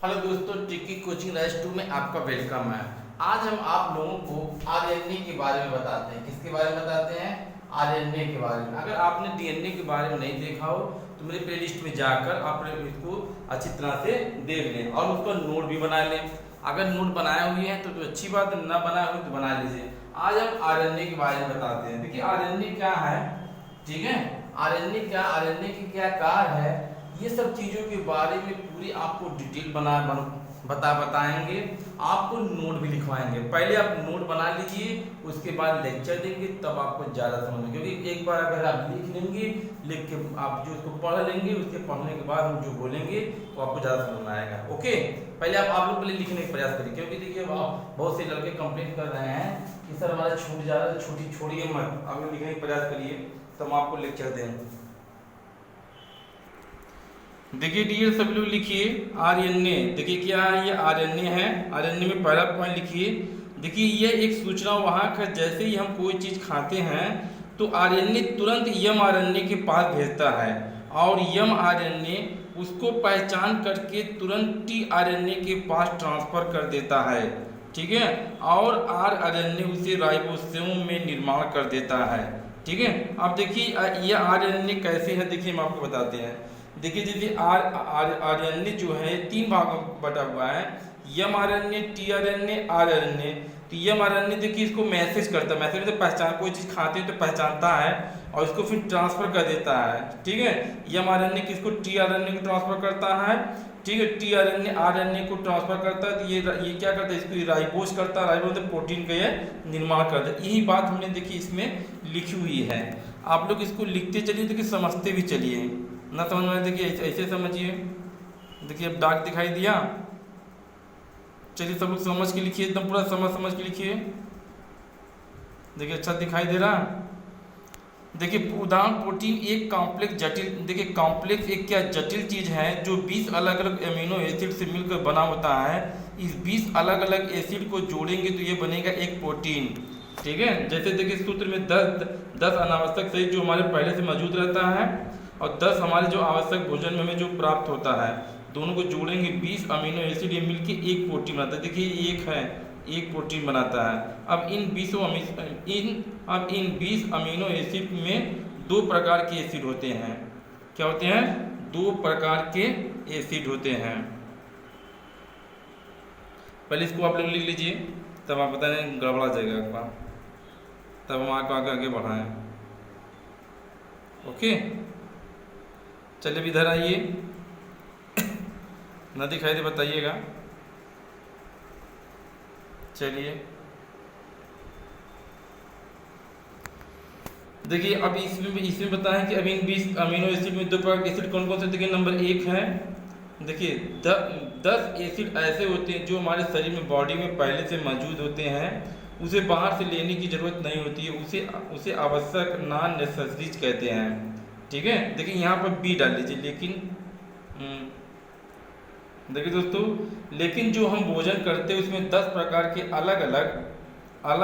Hello दोस्तों, टिकी coaching rise 2 में आपका वेलकम है। आज हम आप लोगों को आरएनए के बारे में बताते हैं। किसके बारे में बताते हैं? आरएनए के बारे में। अगर आपने डीएनए के बारे में नहीं देखा हो तो मेरे प्लेलिस्ट में जाकर आप इसको अच्छी तरह से देख लें और उसका नोट भी बना लें। अगर नोट बनाए हुए हैं तो अच्छी बात है, ना बनाए हुए तो बना लीजिए। आज हम आरएनए के बारे में बताते हैं। देखिए आरएनए क्या है, ठीक है। आरएनए की क्या कार्य है, ये सब चीज़ों के बारे में पूरी आपको डिटेल बताएंगे। आपको नोट भी लिखवाएंगे। पहले आप नोट बना लीजिए, उसके बाद लेक्चर देंगे, तब आपको ज़्यादा समझ में, क्योंकि एक बार अगर आप लिख लेंगे, लिख के आप जो उसको पढ़ लेंगे, उसके पढ़ने के बाद हम जो बोलेंगे तो आपको ज़्यादा समझ में आएगा। ओके, पहले आप लोग पहले लिखने का प्रयास करिए, क्योंकि देखिए बहुत से लड़के कंप्लेंट कर रहे हैं कि सर हमारा छूट जा रहा है। छुट्टी छोड़िए मत, आप लोग लिखने का प्रयास करिए, तो हम आपको लेक्चर दें। देखिए डियर सभी लोग लिखिए आरएनए। देखिए क्या है, ये आरएनए है। आरएनए में पहला पॉइंट लिखिए। देखिए ये एक सूचना वाहक है। जैसे ही हम कोई चीज़ खाते हैं तो आरएनए तुरंत एमआरएनए के पास भेजता है और एमआरएनए उसको पहचान करके तुरंत टीआरएनए के पास ट्रांसफर कर देता है, ठीक है। और आरएनए उसे राइबोसोम में निर्माण कर देता है, ठीक है। अब देखिए ये आरएनए कैसे है, देखिए हम आपको बताते हैं। देखिए जैसे आरएनए जो है तीन भागों में बटा हुआ है, एमआरएनए, टीआरएनए, आरएनए। तो एमआरएनए देखिए इसको मैसेज करता है। मैसेज मतलब पहचान, कोई चीज़ खाते हैं तो पहचानता है और इसको फिर ट्रांसफर कर देता है, ठीक है। एमआरएनए किसको? टीआरएनए को ट्रांसफर करता है, ठीक है। टीआरएनए आरएनए को ट्रांसफर करता है। तो ये क्या करता है, इसको राइबोस करता है। राइबोस मतलब प्रोटीन का ये निर्माण करता है। यही बात हमने देखी इसमें लिखी हुई है। आप लोग इसको लिखते चलिए, देखिए समझते भी चलिए। ना समझ में, देखिए ऐसे समझिए। देखिए अब दाग दिखाई दिया, चलिए सब लोग समझ के लिखिए, एकदम पूरा समझ के लिखिए। देखिए अच्छा दिखाई दे रहा। देखिए उदाहरण प्रोटीन एक कॉम्प्लेक्स जटिल, देखिए कॉम्प्लेक्स एक क्या जटिल चीज़ है जो 20 अलग अलग अमीनो एसिड से मिलकर बना होता है। इस 20 अलग अलग एसिड को जोड़ेंगे तो ये बनेगा एक प्रोटीन, ठीक है। जैसे देखिए सूत्र में 10 अनावश्यक शरीर जो हमारे पहले से मौजूद रहता है और 10 हमारे जो आवश्यक भोजन में हमें जो प्राप्त होता है, दोनों को जोड़ेंगे 20 अमीनो एसिड, ये मिलकर एक प्रोटीन बनाता है। देखिए एक है, एक प्रोटीन बनाता है। अब इन 20 अमीनो एसिड में दो प्रकार के एसिड होते हैं। क्या होते हैं? दो प्रकार के एसिड होते हैं। पहले इसको आप लोग लिख लीजिए, तब आप बता दें गड़बड़ा जाएगा आपका, तब हम आपको आगे बढ़ाएं। ओके चलिए इधर आइए, न दिखाई दे बताइएगा। चलिए देखिए अब इसमें बताएं कि अब इन 20 अमीनो एसिड में दो प्रकार के एसिड कौन कौन से। देखिए नंबर 1 है, देखिए 10 एसिड ऐसे होते हैं जो हमारे शरीर में, बॉडी में पहले से मौजूद होते हैं, उसे बाहर से लेने की ज़रूरत नहीं होती है, उसे आवश्यक नॉन नेसेसरीज कहते हैं, ठीक है। देखिए यहाँ पर बी डाल लीजिए। लेकिन देखिए दोस्तों, लेकिन जो हम भोजन करते हैं उसमें 10 प्रकार के अलग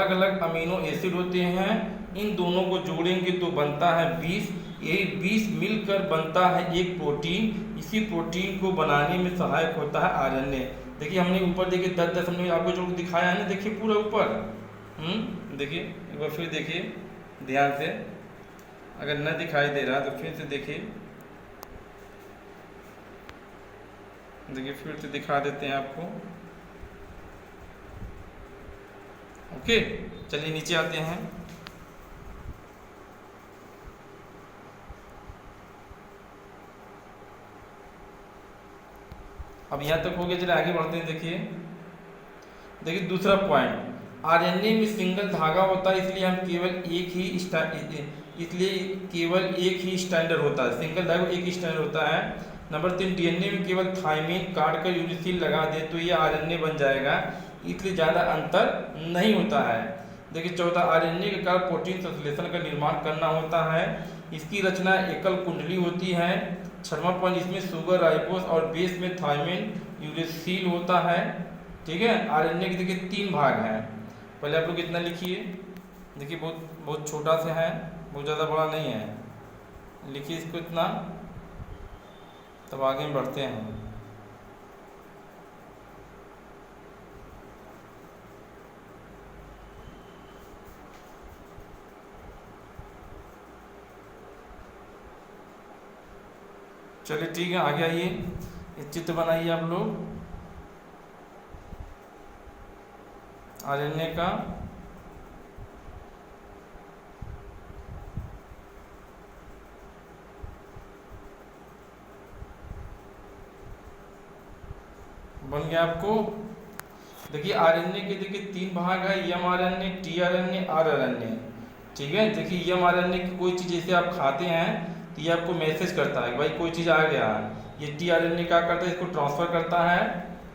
अलग अमीनो एसिड होते हैं। इन दोनों को जोड़ेंगे तो बनता है 20। यही 20 मिलकर बनता है एक प्रोटीन। इसी प्रोटीन को बनाने में सहायक होता है आरएनए। देखिए हमने ऊपर देखिए 10 हमने आपको जो दिखाया है ना, देखिए पूरा ऊपर। देखिए एक बार फिर देखिए ध्यान से, अगर न दिखाई दे रहा तो फिर से देखिए। देखिए फिर से दिखा देते हैं आपको। ओके चलिए नीचे आते हैं। अब यहाँ तक हो गया, चलिए आगे बढ़ते हैं। देखिए दूसरा पॉइंट, आरएनए में सिंगल धागा होता है, इसलिए केवल एक ही स्टैंडर्ड होता है। सिंगल धागा एक ही स्टैंडर्ड होता है। नंबर 3, डीएनए में केवल थाइमिन काट कर यूरिसिल लगा दे तो ये आरएनए बन जाएगा, इसलिए ज़्यादा अंतर नहीं होता है। देखिए चौथा, आरएनए के कारण प्रोटीन संश्लेषण का निर्माण करना होता है। इसकी रचना एकल कुंडली होती है। छठवां पॉइंट, इसमें सुगर, राइबोस और बेस में थाइमिन यूरिसिल होता है, ठीक है। आरएनए के देखिए 3 भाग हैं। पहले आप लोग इतना लिखिए। देखिए बहुत छोटा सा है, बहुत ज़्यादा बड़ा नहीं है। लिखिए इसको इतना, तब आगे बढ़ते हैं। चलिए ठीक है, आगे आइए, एक चित्र बनाइए आप लोग आरएनए का। बन गया आपको। देखिए आरएनए के देखिए 3 भाग है, एमआरएनए, टीआरएनए, आरआरएनए। ठीक है, देखिए एमआरएनए की कोई चीज़ जैसे आप खाते हैं तो ये आपको मैसेज करता है कि भाई कोई चीज़ आ गया। ये टीआरएनए क्या करता है, इसको ट्रांसफर करता है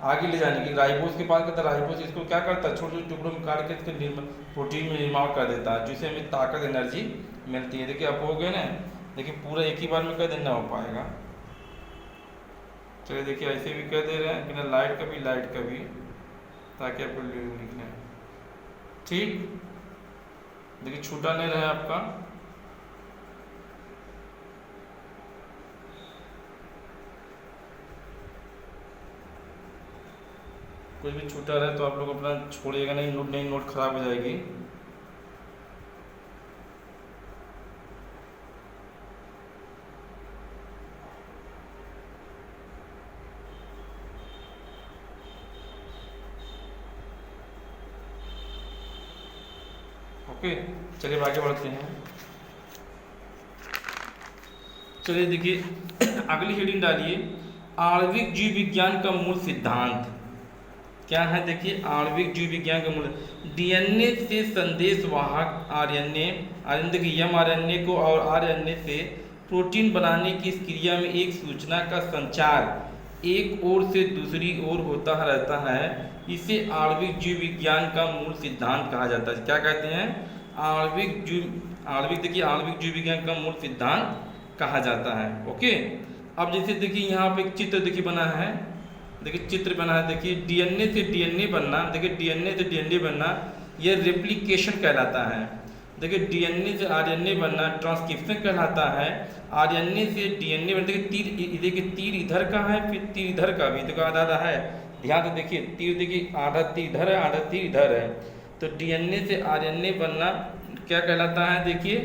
आगे ले जाने की, राइबोस के पास करता है, राइबोस इसको क्या करता है, छोटे छोटे टुकड़ों में काट के इसके प्रोटीन में निर्माण कर देता है, जिससे हमें ताकत एनर्जी मिलती है। देखिए आप हो गए ना, देखिए पूरा एक ही बार में कर देना हो पाएगा। चलिए देखिए ऐसे भी कर दे रहे हैं, बिना लाइट का भी, ताकि आपको लिखना है। ठीक, देखिए छूटा नहीं रहा आपका। कुछ भी छूटा रहे तो आप लोग अपना छोड़िएगा नहीं, नोट खराब हो जाएगी। ओके, चलिए आगे बढ़ते हैं। चलिए देखिए अगली हेडिंग डालिए, आणविक जीव विज्ञान का मूल सिद्धांत क्या है। देखिए आणविक जीव विज्ञान का मूल, डीएनए से संदेश वाहक आरएनए, देखिए एमआरएनए को और आरएनए से प्रोटीन बनाने की इस क्रिया में एक सूचना का संचार एक ओर से दूसरी ओर होता रहता है। इसे आणविक जीव विज्ञान का मूल सिद्धांत कहा जाता है। क्या कहते हैं, आणविक जीव विज्ञान का मूल सिद्धांत कहा जाता है। ओके, अब जैसे देखिए यहाँ पे एक चित्र देखिए बना है, देखिए चित्र बना है, देखिए डीएनए से डीएनए बनना, देखिए डीएनए से डीएनए बनना यह रेप्लिकेशन कहलाता है। देखिए डीएनए से आरएनए बनना ट्रांसक्रिप्शन कहलाता है। आरएनए से डीएनए बनना, देखिए तीर इधर का है, फिर तीर इधर का भी, देखो आधा है, ध्यान से देखिए तीर, देखिए आधा तीर इधर है, आधा तीर इधर है। तो डीएनए से आरएनए बनना क्या कहलाता है, देखिए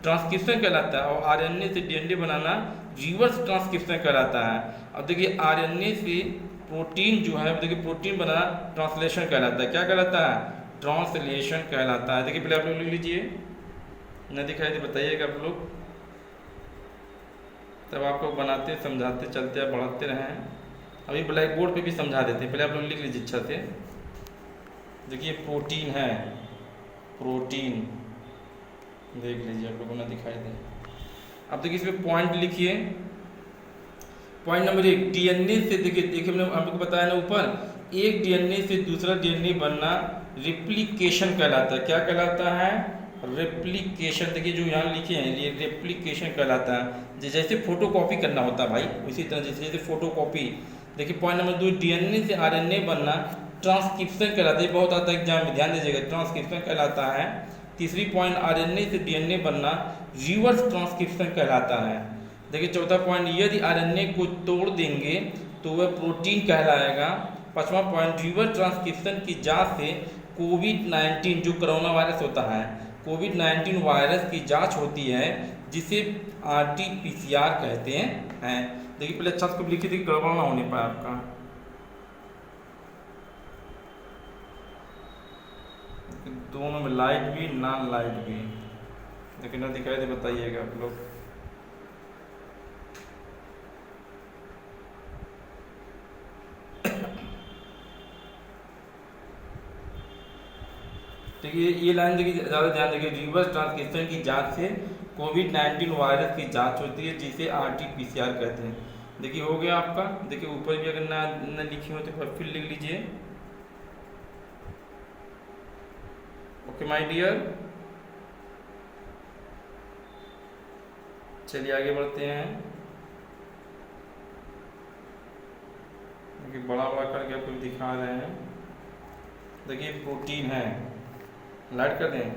ट्रांसक्रिप्शन कहलाता है, और आरएनए से डीएनए बनाना रिवर्स ट्रांसक्रिप्शन कहलाता है। अब देखिए आरएनए से प्रोटीन जो है, देखिए प्रोटीन बनाना ट्रांसलेशन कहलाता है। क्या कहलाता है, ट्रांसलेशन कहलाता है। देखिए पहले आप लोग लिख लीजिए, न दिखाई दे बताइएगा आप लोग, तब आपको बनाते समझाते चलते आप बढ़ाते रहें। अभी ब्लैक बोर्ड पे भी समझा देते हैं, पहले आप लोग लिख लीजिए अच्छा से। देखिए प्रोटीन है, प्रोटीन देख लीजिए आप लोगों ने दिखाई दे। अब देखिए इसमें पॉइंट लिखिए, पॉइंट नंबर 1, डीएनए से देखिए मैंने आप लोग को बताया ना ऊपर, एक डीएनए से दूसरा डीएनए बनना रेप्लिकेशन कहलाता है। क्या कहलाता है, रेप्लिकेशन। देखिए जो यहाँ लिखे हैं ये रेप्लिकेशन कहलाता है। जैसे फोटोकॉपी करना होता है भाई, उसी तरह जैसे फोटोकॉपी। देखिए पॉइंट नंबर 2, डीएनए से आरएनए बनना ट्रांसक्रिप्शन कहलाता है। बहुत आता है एग्जाम में, ध्यान दीजिएगा, ट्रांसक्रिप्शन कहलाता है। तीसरी पॉइंट, आरएनए से डीएनए बनना रिवर्स ट्रांसक्रिप्शन कहलाता है। देखिए चौथा पॉइंट, यदि आरएनए को तोड़ देंगे तो वह प्रोटीन कहलाएगा। पांचवा पॉइंट, रिवर्स ट्रांसक्रिप्शन की जांच से कोविड-19 जो कोरोना वायरस होता है, कोविड-19 वायरस की जांच होती है, जिसे आरटी-पीसीआर कहते हैं। देखिए पहले अच्छा से लिखिए, गड़बड़ ना होने पाए आपका। दोनों में लाइट भी नॉन लाइट भी, लेकिन ना दिखाई दे बताइएगा आप लोग। देखिए ये लाइन देखिए ज़्यादा ध्यान देखिए, रिवर्स ट्रांसक्रिप्शन की जांच से कोविड-19 वायरस की जांच होती है, जिसे आरटी-पीसीआर कहते हैं। देखिए हो गया आपका। देखिए ऊपर भी अगर ना लिखी हो तो फिर लिख लीजिए। ओके माय डियर, चलिए आगे बढ़ते हैं। देखिए बड़ा बड़ा करके आपको दिखा रहे हैं। देखिए प्रोटीन है, लाइट कर दें,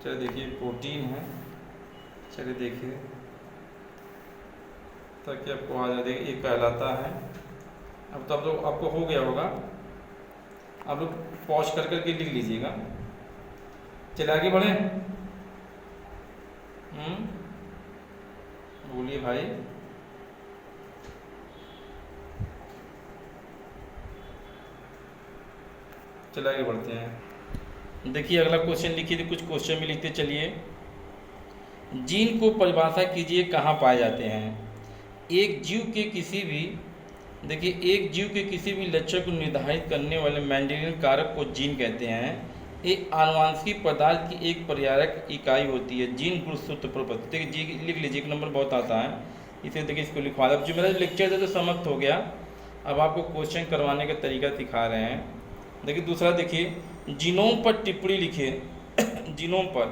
चलिए देखिए प्रोटीन है, चलिए देखिए ताकि आपको आ जाए। ये कहलाता है। अब तो आपको हो गया होगा, आप लोग पॉज कर करके लिख लीजिएगा। चलिए आगे बढ़ें। बोलिए भाई। चलिए आगे बढ़ते हैं। देखिए अगला क्वेश्चन लिखिए, कुछ क्वेश्चन भी लिखते चलिए। जीन को परिभाषा कीजिए, कहाँ पाए जाते हैं? एक जीव के किसी भी देखिए एक जीव के किसी भी लक्षण को निर्धारित करने वाले मेंडेलियन कारक को जीन कहते हैं। एक आनुवांशिक पदार्थ की एक पर्यायक इकाई होती है जीन गुणसूत्र प्रपत्र। देखिए जी लिख लीजिए, एक नंबर बहुत आता है इसे, देखिए इसको लिखवा। अब जो मेरा लेक्चर था तो समाप्त हो गया, अब आपको क्वेश्चन करवाने का तरीका सिखा रहे हैं। देखिए दूसरा, देखिए जीनोम पर टिप्पणी लिखिए। जीनोम पर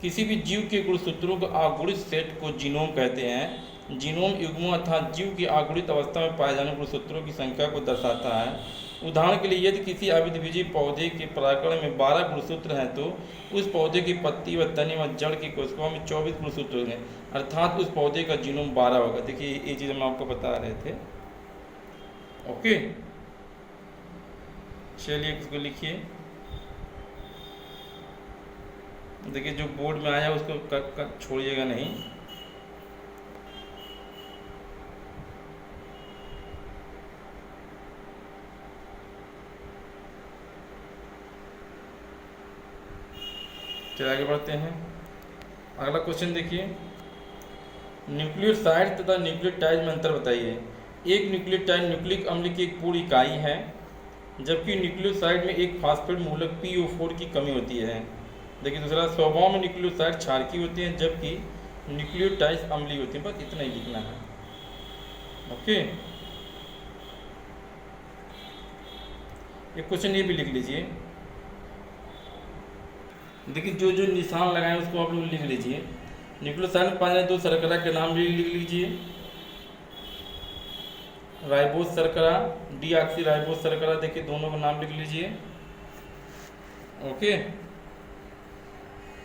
किसी भी जीव के गुणसूत्रों के अगुणित सेट को जीनोम कहते हैं। जीनोम युग्मों अर्थात जीव की अगुणित अवस्था में पाए जाने गुणसूत्रों की संख्या को दर्शाता है। उदाहरण के लिए यदि किसी आवृतबीजी पौधे के परागकण में 12 गुणसूत्र हैं तो उस पौधे की पत्ती व तने व जड़ की कोशिकाओं में 24 गुणसूत्र होंगे, अर्थात उस पौधे का जीनोम 12 होगा। देखिए ये चीज़ हम आपको बता रहे थे। ओके, चलिए इसको लिखिए। देखिए जो बोर्ड में आया उसको छोड़िएगा नहीं। चलिए आगे बढ़ते हैं। अगला क्वेश्चन देखिए, न्यूक्लियोसाइड तथा न्यूक्लियोटाइड में अंतर बताइए। एक न्यूक्लियोटाइड न्यूक्लिक अम्ल की एक पूर्ण इकाई है, जबकि न्यूक्लियोसाइड में एक फास्फेट मूलक PO4 की कमी होती है। देखिए दूसरा, स्वभाव में न्यूक्लियोसाइड क्षारकीय होती हैं जबकि न्यूक्लियोटाइड्स अम्लीय होती हैं। बस इतना ही लिखना है। ओके, एक क्वेश्चन ये भी लिख लीजिए। देखिए जो जो निशान लगाए उसको आप लोग लिख लीजिए। न्यूक्लियोसाइड में पाए जाने 2 शर्करा के नाम भी लिख लीजिए। राइबोज शर्करा, डीऑक्सी राइबोज शर्करा, देखिए दोनों का नाम लिख लीजिए। ओके,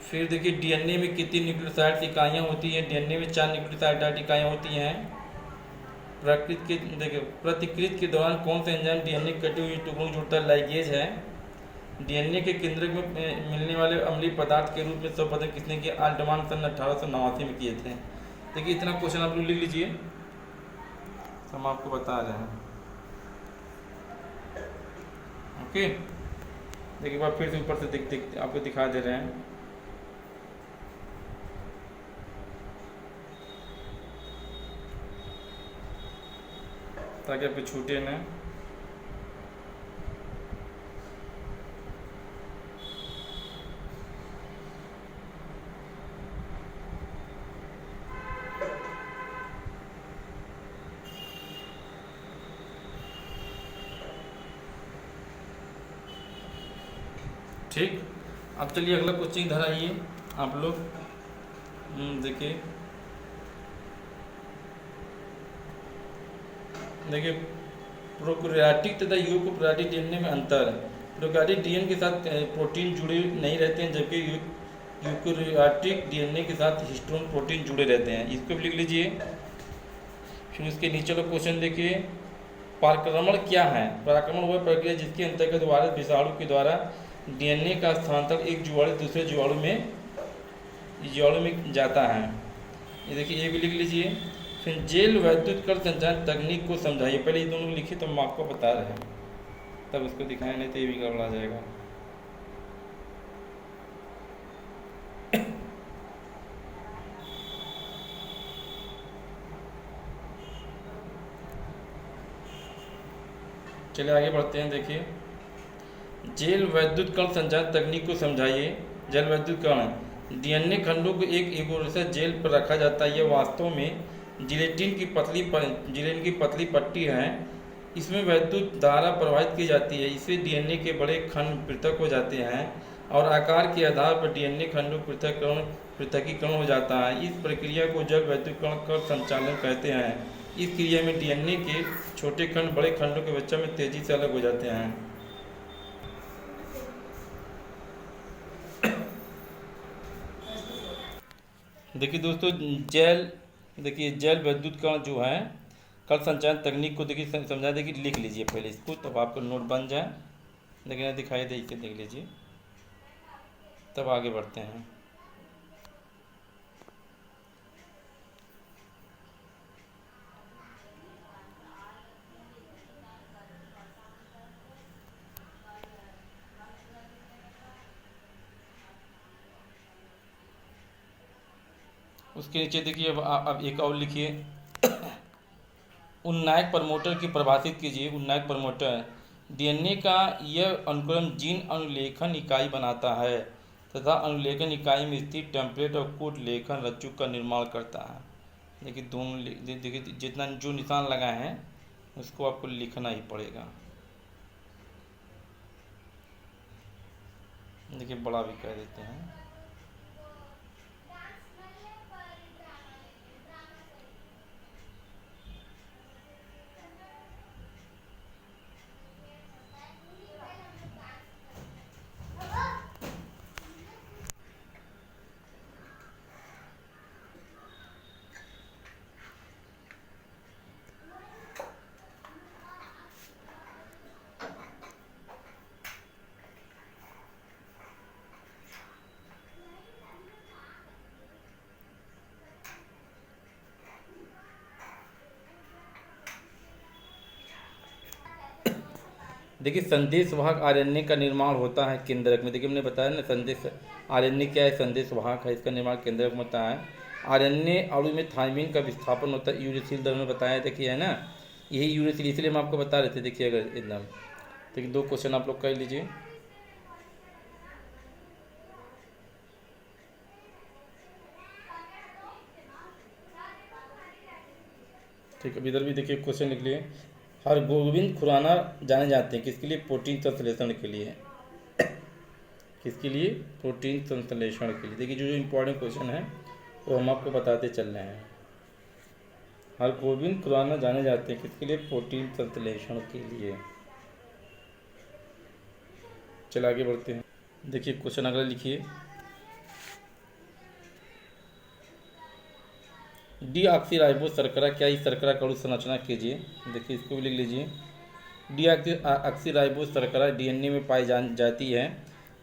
फिर देखिए DNA में कितनी न्यूक्लियोसाइड इकाइयाँ होती हैं? DNA में 4 न्यूक्लियोसाइड इकाइयाँ होती हैं। प्रतिकृत के दौरान कौन सा एंजाइम DNA के कटे हुए टुकड़ों को जोड़ता है? लाइगेज है। DNA के केंद्रक में मिलने वाले अम्लीय पदार्थ के रूप में सर्वप्रथम किसने किया? आल्टमान सन 1889 में किए थे। देखिए इतना क्वेश्चन आप लोग लिख लीजिए, हम आपको बता रहे हैं। ओके, देखिए बार फिर से ऊपर से दिख आपको दिखा दे रहे हैं। ताकि आपको छूटे ना। ठीक, अब चलिए अगला क्वेश्चन इधर आइए आप लोग। देखिए प्रोकैरियोटिक तथा यूकोप्रोकैरियोटिक DNA में अंतर। प्रोकैरियोटिक DNA के साथ प्रोटीन जुड़े नहीं रहते हैं, जबकि यूकोरियोटिक DNA के साथ हिस्टोन प्रोटीन जुड़े रहते हैं। इसको भी लिख लीजिए। फिर उसके नीचे का क्वेश्चन देखिए, पराक्रमण क्या है? पराक्रमण वह प्रक्रिया जिसके अंतर्गत वायरस विषाणु के द्वारा DNA का स्थानांतरण एक जीवाणु दूसरे जीवाणु में जाता है। ये देखिए ये भी लिख लीजिए। फिर जेल वैद्युत कण संचालन तकनीक को समझाइए। पहले ये दोनों लिखिए तो हम आपको बता रहे हैं, तब उसको दिखाएं, नहीं तो ये भी गड़बड़ा जाएगा। चलिए आगे बढ़ते हैं। देखिए जेल वैद्युत कण संचालन तकनीक को समझाइए। जेल वैद्युत कण DNA खंडों को एक एगोरेसर जेल पर रखा जाता है। यह वास्तव में जिलेटिन की पतली पट्टी है। इसमें वैद्युत धारा प्रवाहित की जाती है। इससे DNA के बड़े खंड पृथक हो जाते हैं और आकार के आधार पर DNA खंडों पृथकीकरण हो जाता है। इस प्रक्रिया को जल वैद्युत कण संचालन कहते हैं। इस क्रिया में DNA के छोटे खंड बड़े खंडों के अपेक्षा में तेजी से अलग हो जाते हैं। देखिए दोस्तों जेल वैद्युत कण जो है कण संचालन तकनीक को देखिए समझा। देखिए लिख लीजिए पहले इसको, तब आपको नोट बन जाए। लेकिन दिखाई दे इसे देख लीजिए, तब आगे बढ़ते हैं। उसके नीचे देखिए अब एक और लिखिए, उन्नायक प्रमोटर की परिभाषित कीजिए। उन्नायक प्रमोटर, डीएनए का यह अनुक्रम जीन अनुलेखन इकाई बनाता है तथा अनुलेखन इकाई में स्थित टेम्पलेट और कोड लेखन रज्जु का निर्माण करता है। देखिए दोनों देखिए जितना जो निशान लगाए हैं उसको आपको लिखना ही पड़ेगा। देखिए बड़ा भी कह देते हैं। देखिए संदेश वाहक आरएनए का निर्माण होता है केंद्रक में। देखिए हमने बताया ना, संदेश आरएनए क्या है, संदेश वाहक है, इसका निर्माण केंद्रक में होता है। आरएनए अणु में थाइमिन का विस्थापन होता है यूरेसिल दर में बताया, देखिए है ना, यही यूरेसिल, इसलिए हम आपको बता रहे थे। देखिए अगर एकदम देखिए 2 क्वेश्चन आप लोग कर लीजिए। ठीक है, इधर भी देखिए क्वेश्चन लिख लिए। हरगोविंद खुराना जाने जाते हैं किसके लिए, प्रोटीन संश्लेषण के लिए। किसके लिए, प्रोटीन संश्लेषण के लिए। देखिए जो जो इम्पोर्टेंट क्वेश्चन है वो हम आपको बताते चल रहे हैं। हरगोविंद खुराना जाने जाते हैं किसके लिए, प्रोटीन संश्लेषण के लिए। चलिए आगे बढ़ते हैं। देखिए क्वेश्चन अगला लिखिए, डीऑक्सीराइबोस शर्करा क्या इस शर्करा का अणु संरचना कीजिए। देखिए इसको भी लिख लीजिए। डीऑक्सीराइबोस शर्करा डीएनए में पाई जाती है।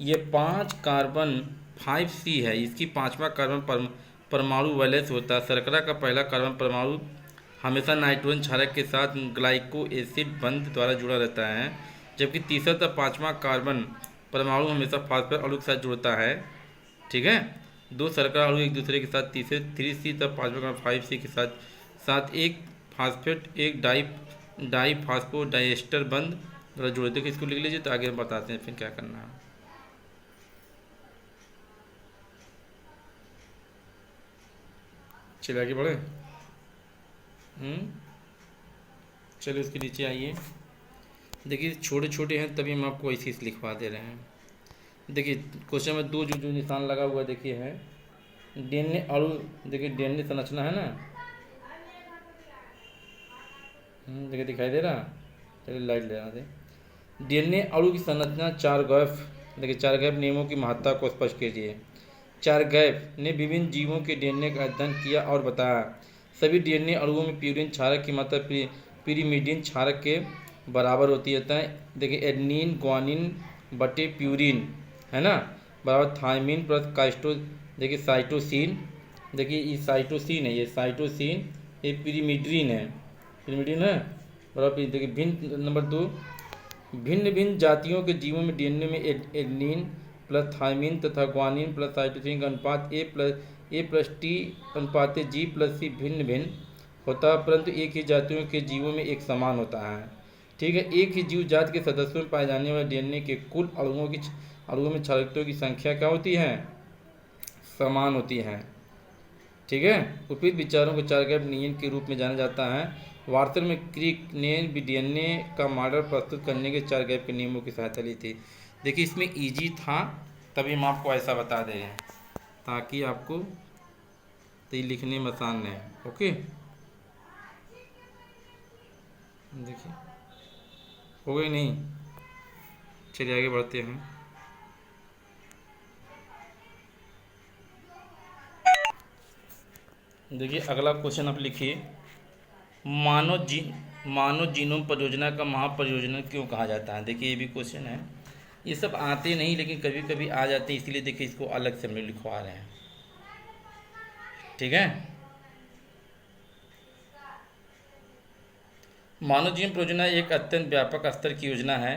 ये 5 कार्बन 5C है, इसकी 5वां कार्बन परमाणु वैलेंस होता है। शर्करा का पहला कार्बन परमाणु हमेशा नाइट्रोजन क्षारक के साथ ग्लाइको एसिड बंध द्वारा जुड़ा रहता है, जबकि तीसरा तथा 5वां कार्बन परमाणु हमेशा फास्फोरस अणु के साथ जुड़ता है। ठीक है, 2 शर्करा अणु एक दूसरे के साथ तीसरे 3C तथा 5वां 5C के साथ एक फास्फेट एक डाई फास्फो डाइएस्टर बंध द्वारा जुड़े। देखिए इसको लिख लीजिए तो आगे हम बताते हैं फिर क्या करना है। चलिए आगे बढ़े। चलिए उसके नीचे आइए। देखिए छोटे छोटे हैं तभी हम आपको ऐसे लिखवा दे रहे हैं। देखिए क्वेश्चन में 2 जो निशान लगा हुआ देखिए है डीएनए अणु। देखिए डीएनए संरचना है ना, देखिए दिखाई दे रहा। चलिए लाइट ले रहा थे। डीएनए अणु की संरचना 4 गैप। देखिए 4 गैप नियमों की महत्ता को स्पष्ट कीजिए। 4 गैप ने विभिन्न जीवों के डीएनए का अध्ययन किया और बताया। सभी डीएनए अणुओं में प्यूरिन क्षारक की मात्रा पिरिमिडीन क्षारक के बराबर होती है। देखिए एडनिन ग्वानिन बटे प्यूरिन है ना बराबर थायमिन प्लस काइस्टो। देखिए साइटोसिन, देखिए ये साइटोसिन है, ये साइटोसिन, ये पिरिमिडीन है, पिरिमिडीन है बराबर। देखिए भिन्न नंबर 2, भिन्न भिन्न जातियों के जीवों में डीएनए में एडनिन प्लस थायमिन तथा ग्वानिन प्लस साइटोसिन का अनुपात A+T अनुपात G+C भिन्न भिन्न होता है, परंतु एक ही जातियों के जीवों में एक समान होता है। ठीक है, एक ही जीव जाति के सदस्यों में पाए जाने वाले डीएनए के कुल अणुओं में क्षारकत्वों की संख्या क्या होती है, समान होती है। ठीक है, उपयुक्त विचारों को 4 गैप नियम के रूप में जाना जाता है। वार्तर में क्रिक ने भी डीएनए का मॉडल प्रस्तुत करने के 4 गैप के नियमों की सहायता ली थी। देखिए इसमें इजी था तभी हम आपको ऐसा बता दे रहे हैं ताकि आपको तो लिखने में आसान रहे। ओके, देखिए हो गई नहीं। चलिए आगे बढ़ते हैं। देखिए अगला क्वेश्चन आप लिखिए, मानव जीनोम परियोजना का महापरियोजना क्यों कहा जाता है। देखिए ये भी क्वेश्चन है, ये सब आते नहीं लेकिन कभी कभी आ जाते हैं, इसलिए देखिए इसको अलग से हम लिखवा रहे हैं। ठीक है, मानव जीवन परियोजना एक अत्यंत व्यापक स्तर की योजना है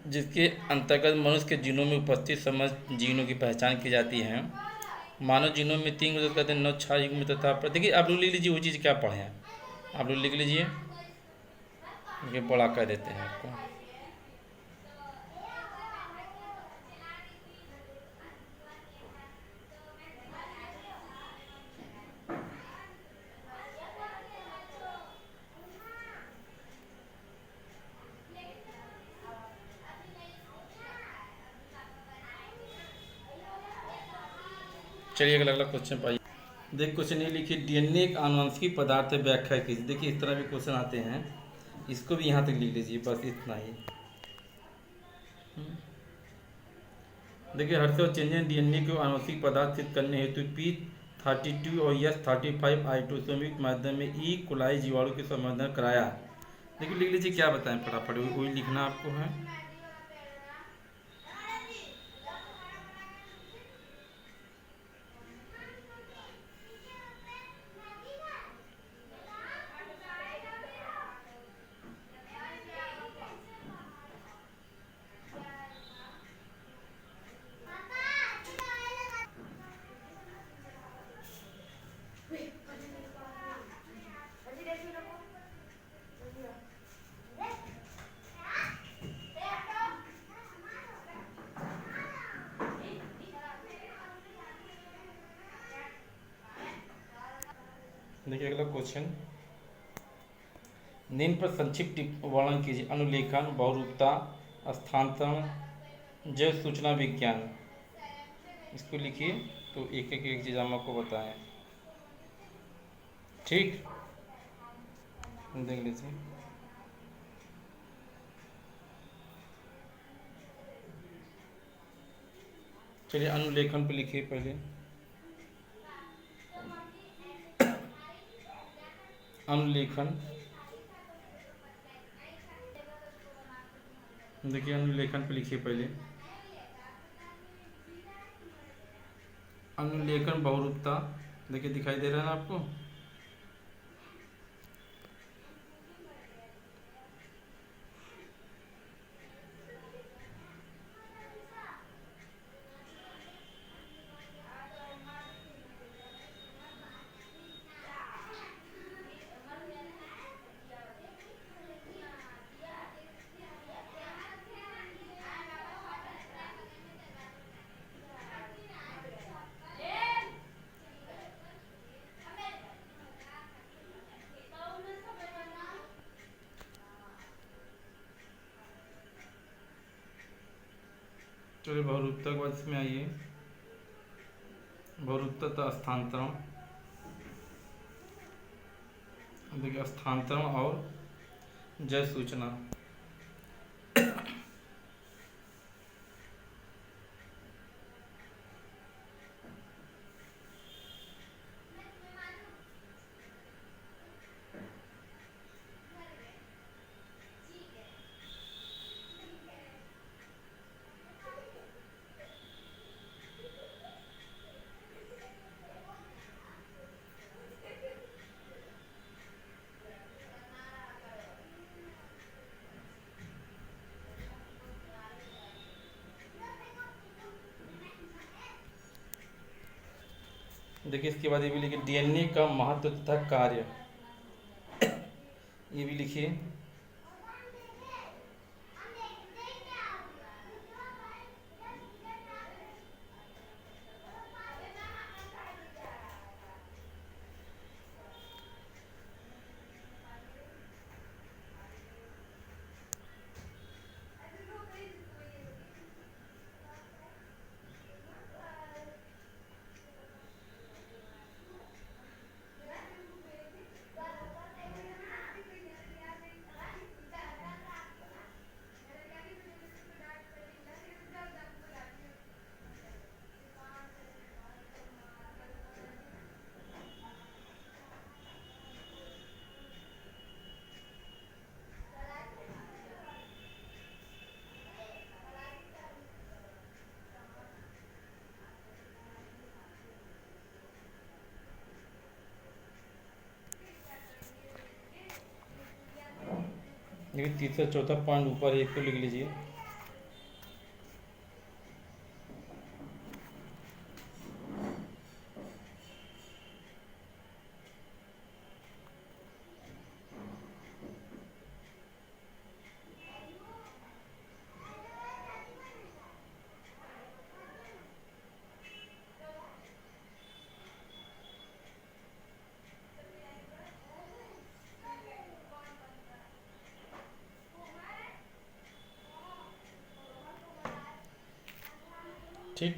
जिसके अंतर्गत मनुष्य के जीनों में उपस्थित समस्त जीनों की पहचान की जाती है। मानव जीनोम में 3 गुणसूत्र कहते हैं, 9 क्षार युग्म में तथा देखिए आप लोग लिख लीजिए वो चीज़ क्या पढ़े हैं, आप लोग लिख लीजिए, ये बड़ा कह देते हैं आपको। चलिए अगला क्वेश्चन पाइए। देखिए क्वेश्चन ये लिखिए, डीएनए एक आनुवंशिक पदार्थ है, व्याख्या कीजिए। देखिए इस तरह भी क्वेश्चन आते हैं, इसको भी यहाँ तक लिख लीजिए, बस इतना ही। देखिए हर्षवर्धन चेंजन डीएनए को आनुवंशिक पदार्थ सिद्ध करने हेतु P32 और S35 आइसोटोमिक माध्यम में ई कोलाई जीवाणु के संवर्धन कराया। देखिए लिख लीजिए क्या बताएं, फटाफट वही लिखना आपको है। देखिए अगला क्वेश्चन, निम्न पर संक्षिप्त वर्णन कीजिए। अनुलेखन, बहुरूपता, स्थानांतरण, जैव सूचना विज्ञान। इसको लिखिए, तो एक एक चीज़ हम आपको बताएं, ठीक, देख लीजिए। चलिए अनुलेखन पे लिखिए पहले। अनुलेखन, देखिए अनुलेखन पे लिखिए पहले। अनुलेखन बहुरूपता, देखिए दिखाई दे रहा है ना आपको। चलिए बहुरूपता के बाद इसमें आइए, बहुरूपता तथा स्थानांतरण। देखिए स्थानांतरण और जैव सूचना। देखिए इसके बाद ये भी लिखिए, डीएनए का महत्व तथा कार्य, ये भी लिखिए। देखिए तीसरा चौथा पॉइंट ऊपर है, इसको लिख लीजिए। ठीक।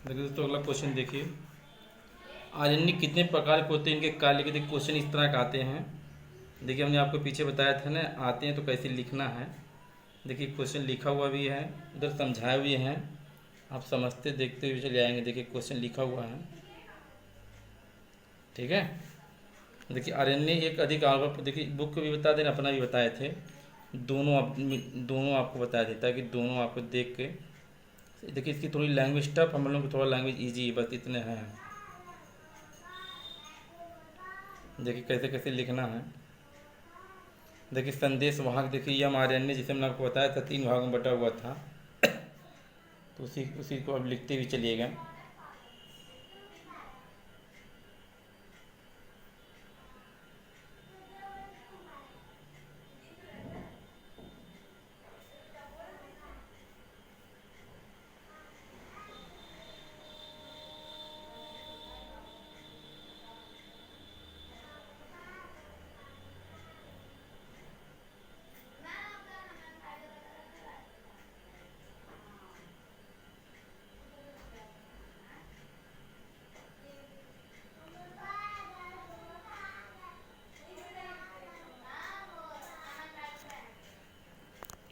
देखिए दोस्तों अगला क्वेश्चन देखिए, आरण्य कितने प्रकार के होते हैं, इनके कार्य लिखिए। देखिए क्वेश्चन इस तरह का आते हैं। देखिए हमने आपको पीछे बताया था ना, आते हैं तो कैसे लिखना है। देखिए क्वेश्चन लिखा हुआ भी है, उधर समझाए हुए हैं, आप समझते देखते हुए चले आएंगे। देखिए क्वेश्चन लिखा हुआ है, ठीक है। देखिए आरण्य एक अधिक आवर्त, देखिए बुक को भी बता देना, अपना भी बताए थे, दोनों आपको बता देता है कि दोनों आपको देख के। देखिए इसकी थोड़ी लैंग्वेज टफ, हम लोग को थोड़ा लैंग्वेज इजी है, बस इतने हैं। देखिए कैसे कैसे लिखना है। देखिए संदेश वाहक, देखिए यम आरण्य जिसे मैंने आपको बताया था 3 भागों में बटा हुआ था, तो उसी उसी को अब लिखते हुए चलिएगा।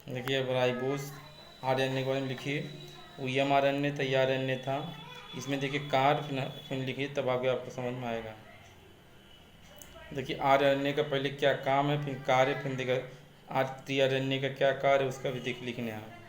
देखिए अब राइबोस आरण्य के बारे में लिखिए। वो यम आरण्य था, यह आरण्य था। इसमें देखिए कार फिर लिखिए, तब आगे आपको समझ में आएगा। देखिए आरण्य का पहले क्या काम है, फिर कार्य, फिर देखिए आरण्य का क्या कार्य है, उसका भी देख लिखने हैं।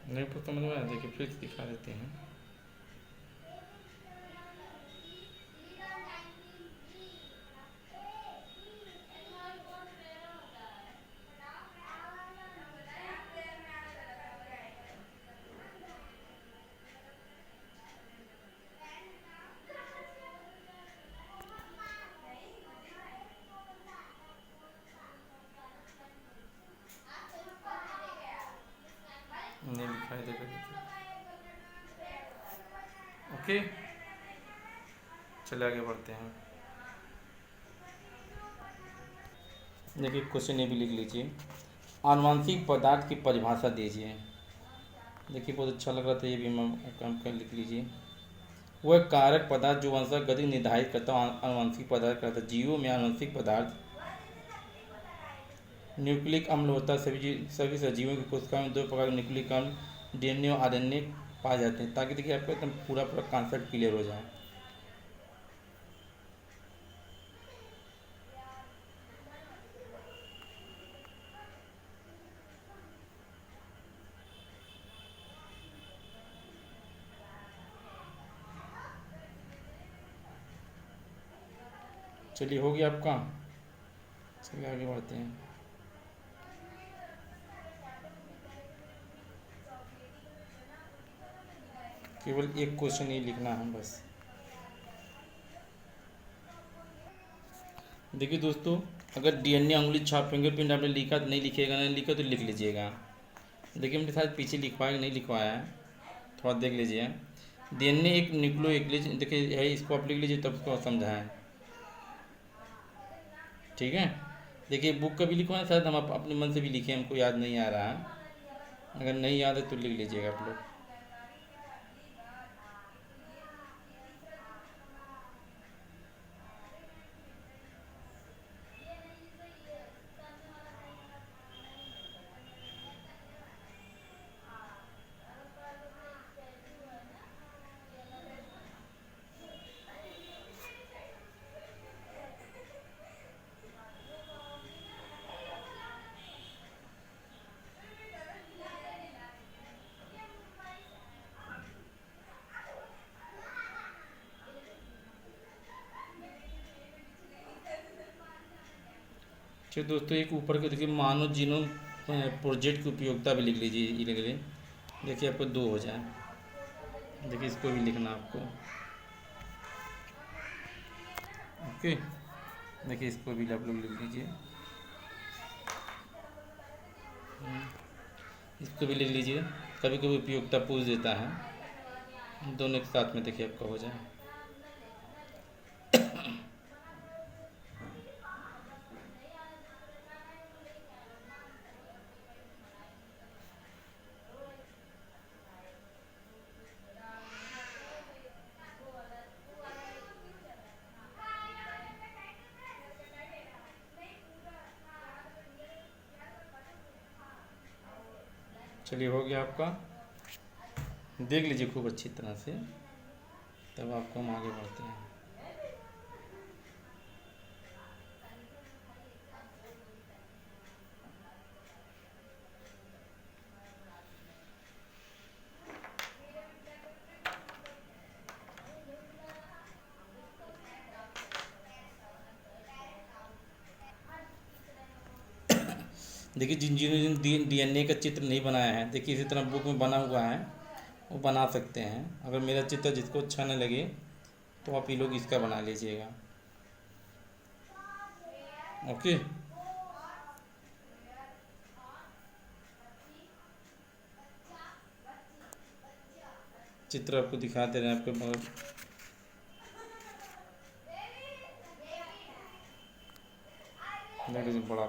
नहीं तो समझ में आया, देखिए फिर से दिखा देते हैं। नहीं दिखाई देगा, देखिए। ओके, चलिए आगे बढ़ते हैं। देखिए क्वेश्चन ये भी लिख लीजिए, आनुवांशिक पदार्थ की परिभाषा दीजिए। देखिए बहुत अच्छा लग रहा था, ये भी हम काम कर लिख लीजिए। वह कारक पदार्थ जो वंशक गति निर्धारित करता है, आनुवंशिक पदार्थ कहता है। जीवों में आनुवंशिक पदार्थ न्यूक्लिक अम्ल होता है। सभी सजीवों की कोशिका में 2 प्रकार के न्यूक्लिक अम्ल डीएनए और आरएनए पाए जाते हैं, ताकि देखिए आपको एकदम पूरा पूरा कॉन्सेप्ट क्लियर हो जाए। चलिए हो गया आपका, चलिए आगे बढ़ते हैं। केवल एक क्वेश्चन ही लिखना है बस। देखिए दोस्तों, अगर डीएनए उंगली छाप फिंगरप्रिंट आपने लिखा तो नहीं लिखिएगा, नहीं लिखा तो लिख लीजिएगा। देखिए मेरे साथ पीछे लिखवाया नहीं लिखवाया है, थोड़ा देख लीजिए। डीएनए एक न्यूक्लियोटाइड, देखिए है, इसको आप लिख लीजिए तब उसको समझाएं, ठीक है। देखिए बुक का भी लिखवाएं, शायद हम अपने मन से भी लिखे, हमको याद नहीं आ रहा है। अगर नहीं याद है तो लिख लीजिएगा आप लोग। ठीक दोस्तों, एक ऊपर के देखिए मानव जीनोम प्रोजेक्ट की उपयोगिता भी लिख लीजिए, ये लिख लीजिए। देखिए आपको 2 हो जाए। देखिए इसको भी लिखना आपको, ओके। देखिए इसको भी आप लोग लिख लीजिए। इसको भी लिख लीजिए। कभी कभी उपयोगिता पूछ देता है, दोनों एक साथ में देखिए आपका हो जाए। चलिए हो गया आपका, देख लीजिए खूब अच्छी तरह से, तब आपको हम आगे बढ़ते हैं। देखिए जिन्होंने डीएनए का चित्र नहीं बनाया है, देखिए इसी तरह बुक में बना हुआ है, वो बना सकते हैं। अगर मेरा चित्र जिसको अच्छा न लगे तो आप ये लोग इसका बना लीजिएगा। ओके, चित्र आपको दिखा दे रहे हैं आपके मगर बड़ा।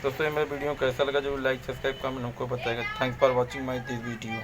दोस्तों ये मेरा वीडियो कैसा लगा, जो लाइक सब्सक्राइब कमेंट हमको बताएगा। Thanks for watching my this video.